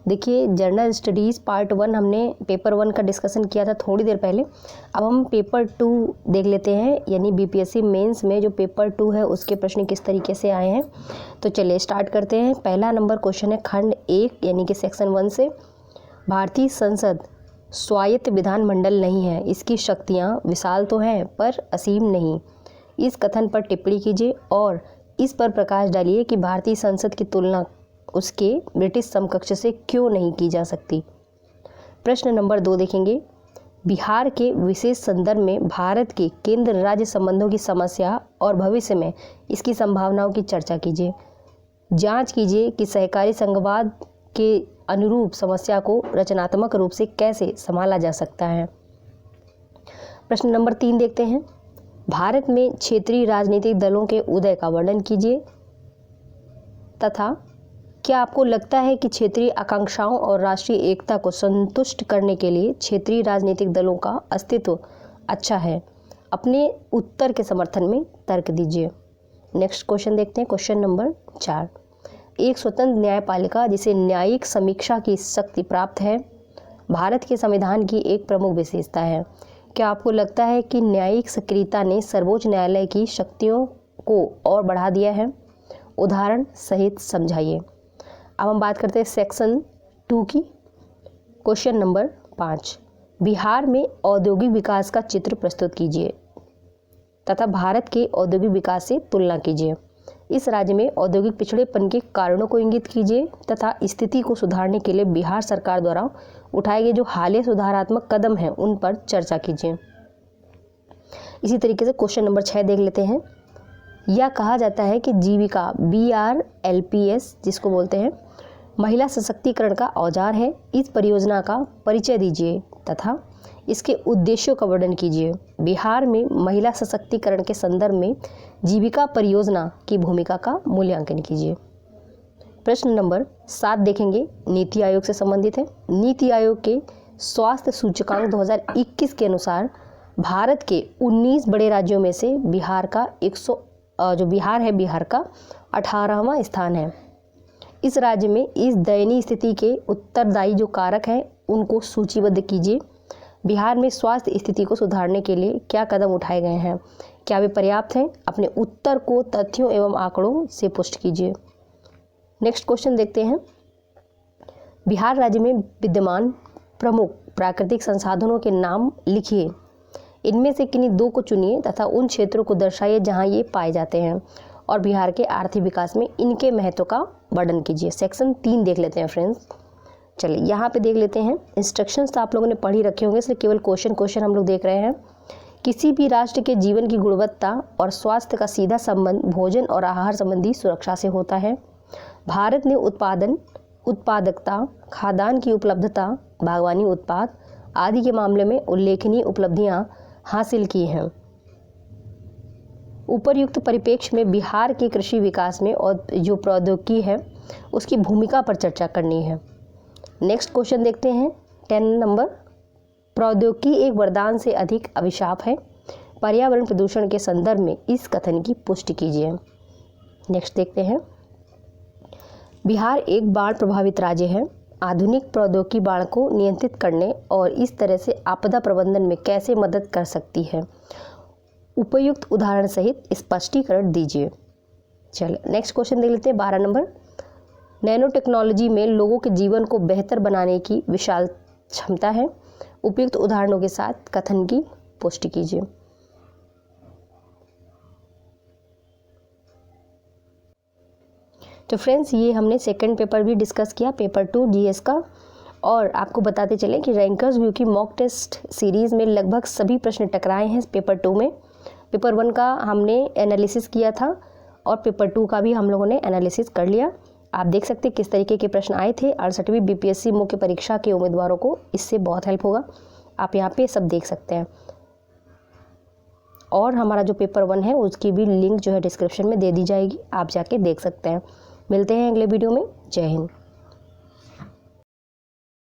देखिए general studies part 1 हमने paper 1 का डिस्कशन किया था थोड़ी देर पहले। अब हम पेपर 2 देख लेते हैं, यानी बीपीएससी मेंस में जो पेपर 2 है उसके प्रश्न किस तरीके से आए हैं। तो चलिए स्टार्ट करते हैं। पहला नंबर क्वेश्चन है खंड 1 यानी कि सेक्शन 1 से, भारतीय संसद स्वायत्त विधानमंडल नहीं है, इसकी शक्तियाँ विशाल तो हैं पर असीम नहीं। इस कथन पर टिप्पणी कीजिए और इस पर प्रकाश डालिए कि भारतीय संसद की तुलना उसके ब्रिटिश समकक्ष से क्यों नहीं की जा सकती। प्रश्न नंबर 2 देखेंगे, बिहार के विशेष संदर्भ में भारत के केंद्र राज्य संबंधों की समस्या और भविष्य में इसकी संभावनाओं की चर्चा कीजिए। जांच कीजिए कि सहकारी संघवाद के अनुरूप समस्या को रचनात्मक रूप से कैसे संभाला जा सकता है। प्रश्न नंबर 3 देखते हैं, भारत में क्षेत्रीय राजनीतिक दलों के उदय का वर्णन कीजिए तथा क्या आपको लगता है कि क्षेत्रीय आकांक्षाओं और राष्ट्रीय एकता को संतुष्ट करने के लिए क्षेत्रीय राजनीतिक दलों का अस्तित्व अच्छा है। अपने उत्तर के समर्थन में तर्क दीजिए। नेक्स्ट क्वेश्चन देखते हैं, क्वेश्चन नंबर 4, एक स्वतंत्र न्यायपालिका जिसे न्यायिक समीक्षा की शक्ति प्राप्त है भारत के संविधान की एक प्रमुख विशेषता है। क्या आपको लगता है कि न्यायिक सक्रियता ने सर्वोच्च न्यायालय की शक्तियों को और बढ़ा दिया है? उदाहरण सहित समझाइए। अब हम बात करते हैं सेक्शन 2 की। क्वेश्चन नंबर 5, बिहार में औद्योगिक विकास का चित्र प्रस्तुत कीजिए तथा भारत के औद्योगिक विकास से तुलना कीजिए। इस राज्य में औद्योगिक पिछड़ेपन के कारणों को इंगित कीजिए तथा स्थिति को सुधारने के लिए बिहार सरकार द्वारा उठाए गए जो हालिया सुधारात्मक कदम हैं उन पर चर्चा कीजिए। इसी तरीके से क्वेश्चन नंबर 6 देख लेते हैं। यह कहा जाता है कि जीविका BRLPS जिसको बोलते हैं महिला सशक्तिकरण का औजार है। इस परियोजना का परिचय दीजिए तथा इसके उद्देश्यों का वर्णन कीजिए। बिहार में महिला सशक्तिकरण के संदर्भ में जीविका परियोजना की भूमिका का मूल्यांकन कीजिए। प्रश्न नंबर 7 देखेंगे, नीति आयोग से संबंधित है। नीति आयोग के स्वास्थ्य सूचकांक 2021 के अनुसार भारत के 19 बड़े राज्यों में से बिहार का बिहार का 18वां स्थान है। इस राज्य में इस दयनीय स्थिति के उत्तरदायी जो कारक हैं उनको सूचीबद्ध कीजिए। बिहार में स्वास्थ्य स्थिति को सुधारने के लिए क्या कदम उठाए गए हैं, क्या वे पर्याप्त हैं? अपने उत्तर को तथ्यों एवं आंकड़ों से पुष्ट कीजिए। नेक्स्ट क्वेश्चन देखते हैं, बिहार राज्य में विद्यमान प्रमुख प्राकृतिक संसाधनों के नाम लिखिए। इनमें से किन्हीं 2 को चुनिए तथा उन क्षेत्रों को दर्शाइए जहां ये पाए जाते हैं और बिहार के आर्थिक विकास में इनके महत्व का वर्णन कीजिए। सेक्शन 3 देख लेते हैं फ्रेंड्स। चलिए यहाँ पे देख लेते हैं। इंस्ट्रक्शंस तो आप लोगों ने पढ़ ही रखे होंगे, इसलिए केवल क्वेश्चन हम लोग देख रहे हैं। किसी भी राष्ट्र के जीवन की गुणवत्ता और स्वास्थ्य का सीधा संबंध भोजन और आहार संबंधी सुरक्षा से होता है। भारत ने उत्पादकता, खाद्यान्न की उपलब्धता, बागवानी उत्पाद आदि के मामले में उल्लेखनीय उपलब्धियां हासिल की हैं। उपरयुक्त परिप्रेक्ष्य में बिहार के कृषि विकास में और जो प्रौद्योगिकी है उसकी भूमिका पर चर्चा करनी है। नेक्स्ट क्वेश्चन देखते हैं 10 नंबर, प्रौद्योगिकी एक वरदान से अधिक अभिशाप है। पर्यावरण प्रदूषण के संदर्भ में इस कथन की पुष्टि कीजिए। नेक्स्ट देखते हैं, बिहार एक बाढ़ प्रभावित राज्य है। आधुनिक प्रौद्योगिकी बाढ़ को नियंत्रित करने और इस तरह से आपदा प्रबंधन में कैसे मदद कर सकती है? उपयुक्त उदाहरण सहित स्पष्टीकरण दीजिए। चलिए नेक्स्ट क्वेश्चन देख लेते हैं 12 नंबर, नैनो टेक्नोलॉजी में लोगों के जीवन को बेहतर बनाने की विशाल क्षमता है। उपयुक्त उदाहरणों के साथ कथन की पुष्टि कीजिए। तो फ्रेंड्स ये हमने सेकंड पेपर भी डिस्कस किया, पेपर 2 GS का, और आपको बताते चलें कि रैंकर्स व्यू की मॉक टेस्ट सीरीज़ में लगभग सभी प्रश्न टकराए हैं पेपर 2 में। पेपर 1 का हमने एनालिसिस किया था और पेपर 2 का भी हम लोगों ने एनालिसिस कर लिया। आप देख सकते हैं किस तरीके के प्रश्न आए थे। 68वीं BPSC मुख्य परीक्षा के उम्मीदवारों को इससे बहुत हेल्प होगा। आप यहाँ पे सब देख सकते हैं और हमारा जो पेपर 1 है उसकी भी लिंक जो है डिस्क्रिप्शन में दे दी जाएगी, आप जाके देख सकते हैं। मिलते हैं अगले वीडियो में। जय हिंद।